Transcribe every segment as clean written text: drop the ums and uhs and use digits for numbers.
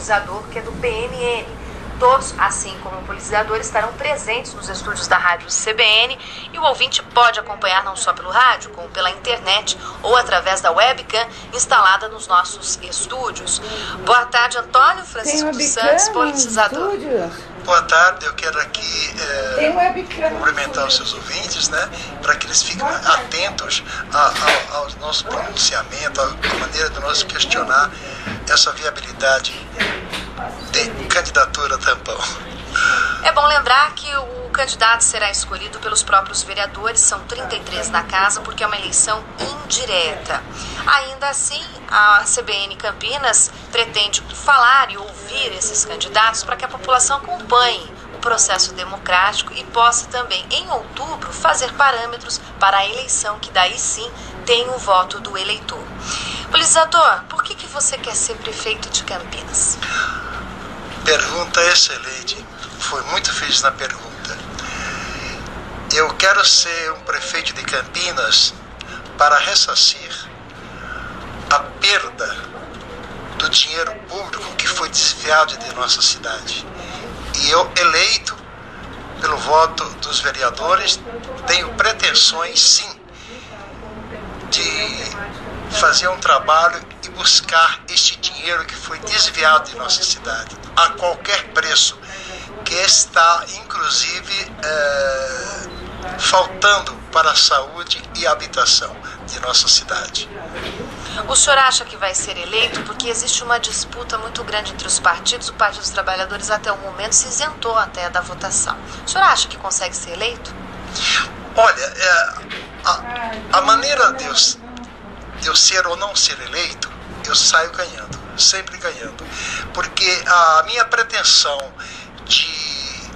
politizador, que é do PMN. Todos, assim como o politizador, estarão presentes nos estúdios da Rádio CBN e o ouvinte pode acompanhar não só pelo rádio, como pela internet ou através da webcam instalada nos nossos estúdios. Boa tarde, Antônio Francisco dos Santos, politizador. Boa tarde, eu quero aqui cumprimentar os seus ouvintes, né, para que eles fiquem atentos ao nosso pronunciamento, à maneira de nós questionar essa viabilidade de candidatura tampão. É bom lembrar que o candidato será escolhido pelos próprios vereadores, são 33 na casa, porque é uma eleição indireta. Ainda assim, a CBN Campinas pretende falar e ouvir esses candidatos para que a população acompanhe o processo democrático e possa também, em outubro, fazer parâmetros para a eleição, que daí sim tem o voto do eleitor. Politizador, por que você quer ser prefeito de Campinas? Pergunta excelente, foi muito feliz na pergunta. Eu quero ser um prefeito de Campinas para ressarcir a perda do dinheiro público que foi desviado de nossa cidade. E eu, eleito pelo voto dos vereadores, tenho pretensões, sim, de fazer um trabalho e buscar este dinheiro que foi desviado de nossa cidade a qualquer preço, que está inclusive faltando para a saúde e a habitação de nossa cidade. O senhor acha que vai ser eleito porque existe uma disputa muito grande entre os partidos? O Partido dos Trabalhadores até o momento se isentou até da votação. O senhor acha que consegue ser eleito? Olha, a maneira de eu ser ou não ser eleito, eu saio ganhando, sempre ganhando. Porque a minha pretensão de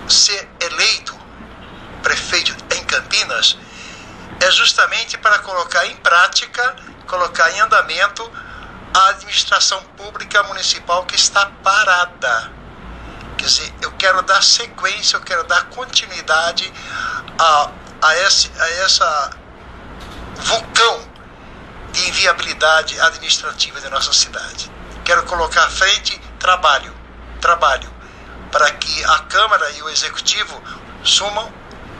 ser eleito prefeito em Campinas é justamente para colocar em prática, colocar em andamento a administração pública municipal que está parada. Quer dizer, eu quero dar sequência, eu quero dar continuidade a essa vulcão de inviabilidade administrativa de nossa cidade. Quero colocar à frente trabalho, para que a Câmara e o Executivo sumam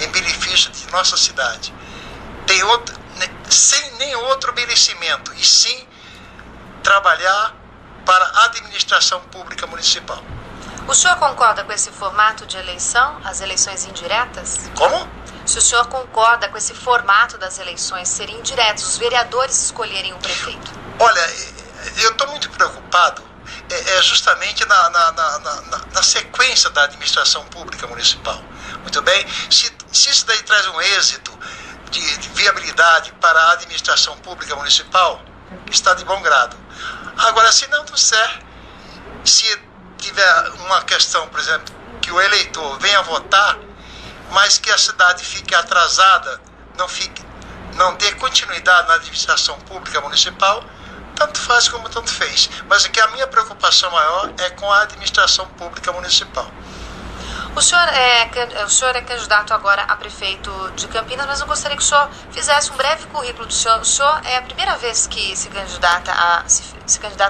em benefício de nossa cidade. Sem nenhum outro merecimento, e sim trabalhar para a administração pública municipal. O senhor concorda com esse formato de eleição, as eleições indiretas? Como? Se o senhor concorda com esse formato das eleições serem indiretas, os vereadores escolherem o prefeito? Olha, eu estou muito preocupado justamente na sequência da administração pública municipal. Muito bem? Se isso daí traz um êxito de viabilidade para a administração pública municipal, está de bom grado. Agora, se não disser, se tiver uma questão, por exemplo, que o eleitor venha votar, mas que a cidade fique atrasada, não dê continuidade na administração pública municipal, tanto faz como tanto fez. Mas é que a minha preocupação maior é com a administração pública municipal. O senhor é candidato agora a prefeito de Campinas, mas eu gostaria que o senhor fizesse um breve currículo do senhor. O senhor é a primeira vez que se candidata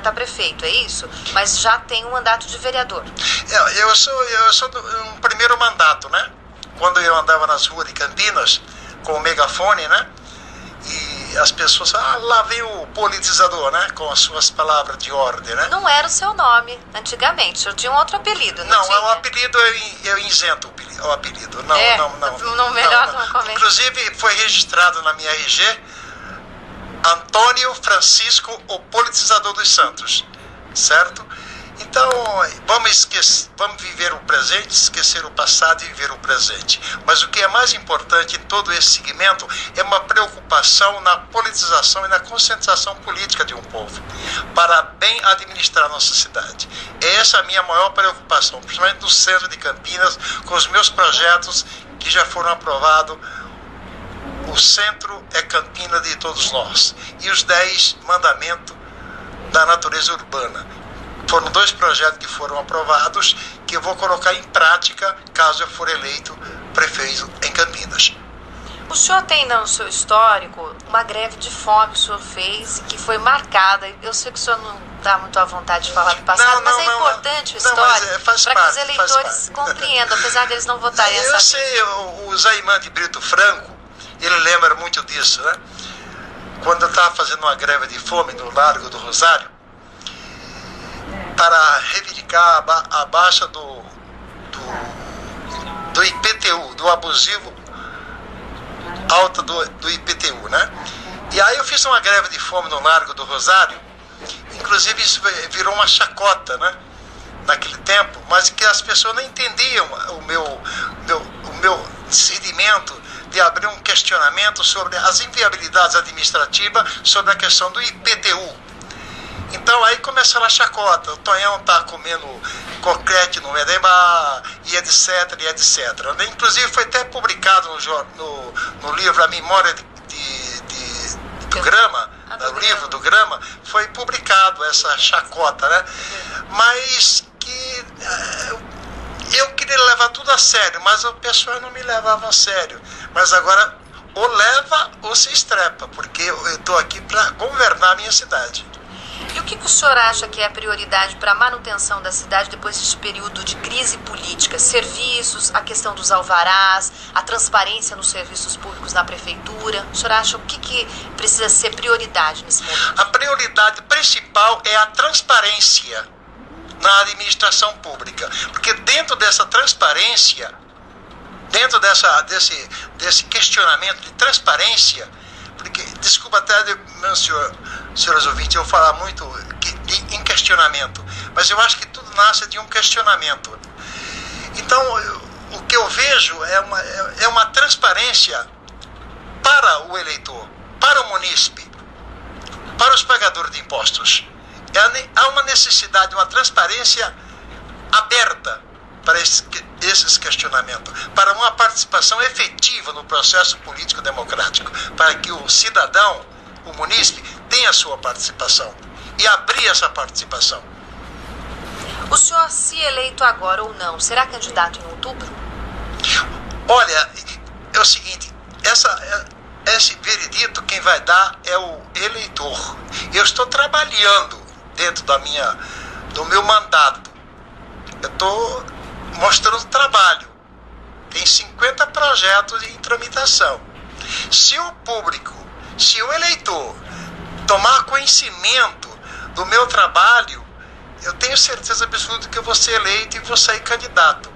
a prefeito, é isso? Mas já tem um mandato de vereador. Eu sou um primeiro mandato, né? Quando eu andava nas ruas de Campinas com o megafone, né? E as pessoas, lá vem o politizador, né? Com as suas palavras de ordem, né? Não era o seu nome antigamente, o senhor tinha um outro apelido, não tinha? Não, o apelido eu isento o apelido. Não. Melhor não comentar. Inclusive foi registrado na minha RG Antônio Francisco, o politizador dos Santos, certo? Então, vamos viver o presente, esquecer o passado e viver o presente. Mas o que é mais importante em todo esse segmento é uma preocupação na politização e na conscientização política de um povo, para bem administrar nossa cidade. Essa é a minha maior preocupação, principalmente no centro de Campinas, com os meus projetos que já foram aprovados. O centro é Campina de todos nós. E os 10 mandamentos da natureza urbana. Foram 2 projetos que foram aprovados, que eu vou colocar em prática caso eu for eleito prefeito em Campinas. O senhor tem no seu histórico uma greve de fome que o senhor fez, que foi marcada. Eu sei que o senhor está muito à vontade de falar do passado, mas é importante a história para que os eleitores compreendam, apesar deles não votarem essa vez. Eu sei, o Zaimã de Brito Franco, ele lembra muito disso, né? Quando eu estava fazendo uma greve de fome no Largo do Rosário, para reivindicar a baixa do IPTU, do abusivo alta do IPTU, né? E aí eu fiz uma greve de fome no Largo do Rosário, inclusive isso virou uma chacota, né? Naquele tempo, mas que as pessoas não entendiam o meu decidimento de abrir um questionamento sobre as inviabilidades administrativas sobre a questão do IPTU. Então aí começou a chacota, o Tonhão está comendo coquete no Edema, e etc, e etc. Inclusive foi até publicado no livro A Memória do Grama, o livro do Grama, foi publicado essa chacota, né? Mas que eu queria levar tudo a sério, mas o pessoal não me levava a sério. Mas agora ou leva ou se estrepa, porque eu estou aqui para governar a minha cidade. E o que o senhor acha que é a prioridade para a manutenção da cidade depois deste período de crise política? Serviços, a questão dos alvarás, a transparência nos serviços públicos na prefeitura. O senhor acha o que precisa ser prioridade nesse momento? A prioridade principal é a transparência na administração pública. Porque dentro dessa transparência, dentro desse questionamento de transparência, porque, desculpa até, senhores ouvintes, eu falar muito em questionamento, mas eu acho que tudo nasce de um questionamento. Então, o que eu vejo é uma transparência para o eleitor, para o munícipe, para os pagadores de impostos. Há uma necessidade de uma transparência aberta para esses questionamentos, para uma participação efetiva no processo político-democrático, para que o cidadão, o munícipe, tenha a sua participação e abrir essa participação. O senhor, se eleito agora ou não, será candidato em outubro? Olha, é o seguinte, esse veredito quem vai dar é o eleitor. Eu estou trabalhando dentro do meu mandato. Eu estou mostrando trabalho. Tem 50 projetos em tramitação. Se o público, se o eleitor tomar conhecimento do meu trabalho, eu tenho certeza absoluta que eu vou ser eleito e vou sair candidato.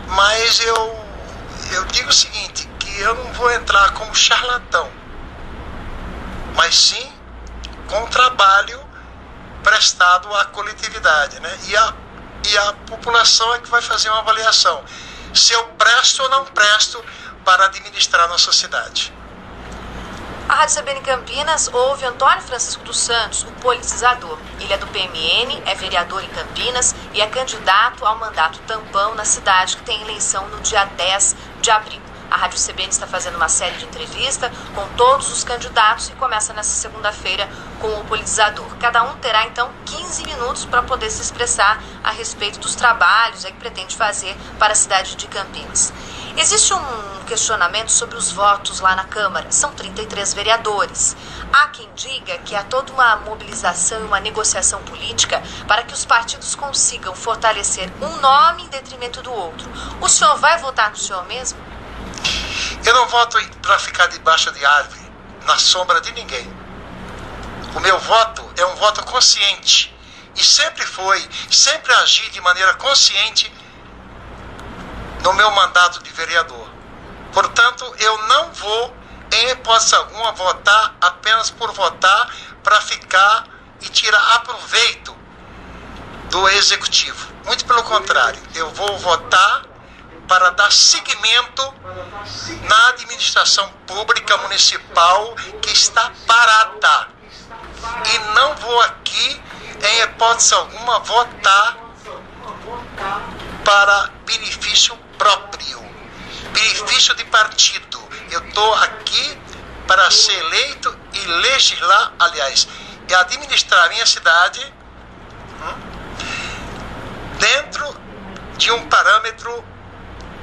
Mas eu digo o seguinte, que eu não vou entrar como charlatão, mas sim com trabalho prestado à coletividade, né? E a população é que vai fazer uma avaliação se eu presto ou não presto para administrar a nossa cidade. A Rádio CBN Campinas ouve Antônio Francisco dos Santos, o politizador. Ele é do PMN, é vereador em Campinas e é candidato ao mandato tampão na cidade, que tem eleição no dia 10 de abril. A Rádio CBN está fazendo uma série de entrevistas com todos os candidatos e começa nessa segunda-feira com o politizador. Cada um terá, então, 15 minutos para poder se expressar a respeito dos trabalhos que pretende fazer para a cidade de Campinas. Existe um questionamento sobre os votos lá na Câmara. São 33 vereadores. Há quem diga que há toda uma mobilização e uma negociação política para que os partidos consigam fortalecer um nome em detrimento do outro. O senhor vai votar no senhor mesmo? Eu não voto para ficar debaixo de árvore, na sombra de ninguém. O meu voto é um voto consciente. E sempre foi, sempre agi de maneira consciente no meu mandato de vereador. Portanto, eu não vou, em hipótese alguma, votar apenas por votar para ficar e tirar aproveito do executivo. Muito pelo contrário, eu vou votar para dar seguimento na administração pública municipal que está parada. E não vou aqui, em hipótese alguma, votar para benefício próprio, benefício de partido. Eu estou aqui para ser eleito e legislar, aliás, e administrar a minha cidade dentro de um parâmetro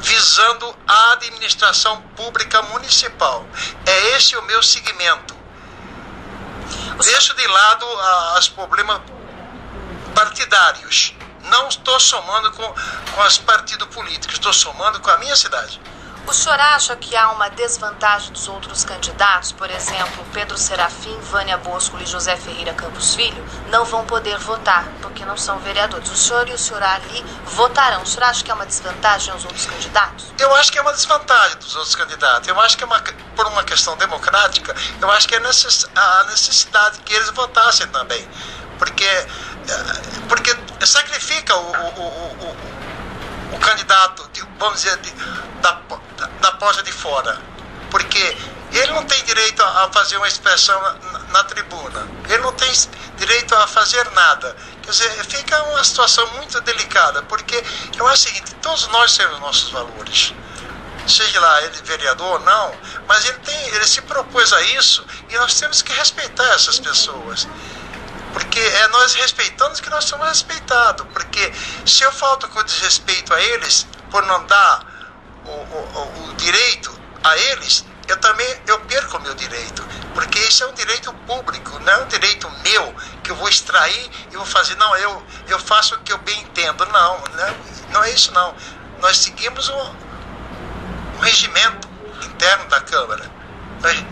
visando a administração pública municipal. É esse o meu segmento. Deixo de lado os problemas solidários. Não estou somando com os partidos políticos, estou somando com a minha cidade. O senhor acha que há uma desvantagem dos outros candidatos? Por exemplo, Pedro Serafim, Vânia Bosco e José Ferreira Campos Filho não vão poder votar, porque não são vereadores. O senhor e o senhor ali votarão. O senhor acha que é uma desvantagem aos outros candidatos? Eu acho que é uma desvantagem dos outros candidatos. Eu acho que por uma questão democrática, eu acho que é a necessidade que eles votassem também. Porque sacrifica o candidato, vamos dizer, da porta de fora, porque ele não tem direito a fazer uma expressão na tribuna, ele não tem direito a fazer nada. Quer dizer, fica uma situação muito delicada, porque eu acho o seguinte: todos nós temos nossos valores, seja lá ele vereador ou não, mas ele se propôs a isso e nós temos que respeitar essas pessoas. Porque é nós respeitando que nós somos respeitados. Porque se eu falto com desrespeito a eles, por não dar o direito a eles, eu perco o meu direito. Porque isso é um direito público, não é um direito meu, que eu vou extrair e vou fazer. Não, eu faço o que eu bem entendo. Não é isso não. Nós seguimos um regimento interno da Câmara, né?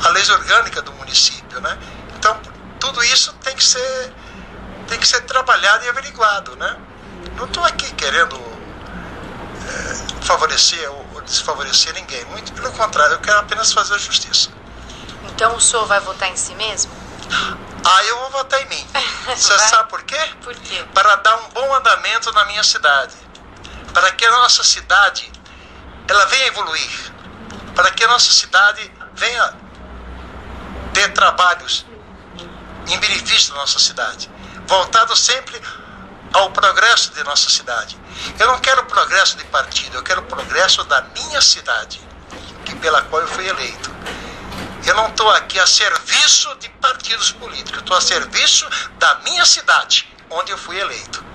A lei orgânica do município, né? Então, tudo isso tem que ser trabalhado e averiguado, né? Não estou aqui querendo favorecer ou desfavorecer ninguém. Muito pelo contrário, eu quero apenas fazer a justiça. Então o senhor vai votar em si mesmo? Eu vou votar em mim. Você sabe por quê? Por quê? Para dar um bom andamento na minha cidade. Para que a nossa cidade ela venha evoluir. Para que a nossa cidade venha ter trabalhos em benefício da nossa cidade, voltado sempre ao progresso de nossa cidade. Eu não quero progresso de partido, eu quero progresso da minha cidade, pela qual eu fui eleito. Eu não estou aqui a serviço de partidos políticos, eu estou a serviço da minha cidade, onde eu fui eleito.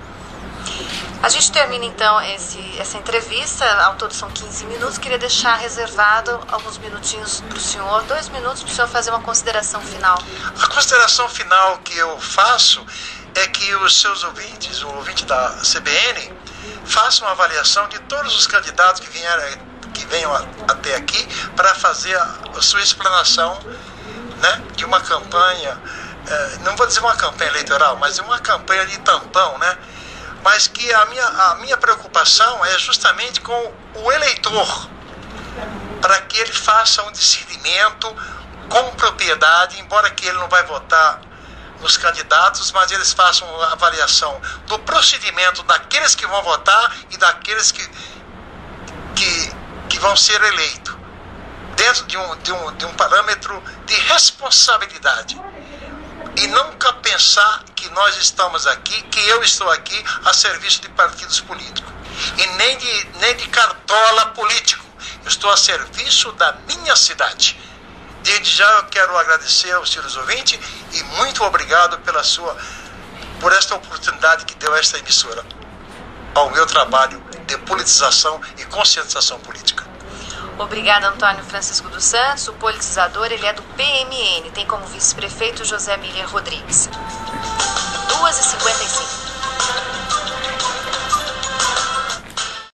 A gente termina então essa entrevista, ao todo são 15 minutos, queria deixar reservado alguns minutinhos para o senhor, 2 minutos para o senhor fazer uma consideração final. A consideração final que eu faço é que os seus ouvintes, o ouvinte da CBN, façam uma avaliação de todos os candidatos que venham até aqui para fazer a sua explanação, né, de uma campanha, não vou dizer uma campanha eleitoral, mas uma campanha de tampão, né? Mas que a minha preocupação é justamente com o eleitor, para que ele faça um discernimento com propriedade, embora que ele não vai votar nos candidatos, mas eles façam uma avaliação do procedimento daqueles que vão votar e daqueles que vão ser eleitos, dentro de um parâmetro de responsabilidade. E nunca pensar que nós estamos aqui, que eu estou aqui a serviço de partidos políticos. E nem de cartola político. Eu estou a serviço da minha cidade. Desde já eu quero agradecer aos senhores ouvintes e muito obrigado por esta oportunidade que deu esta emissora ao meu trabalho de politização e conscientização política. Obrigada, Antônio Francisco dos Santos. O politizador, ele é do PMN, tem como vice-prefeito José Miller Rodrigues. 2h55.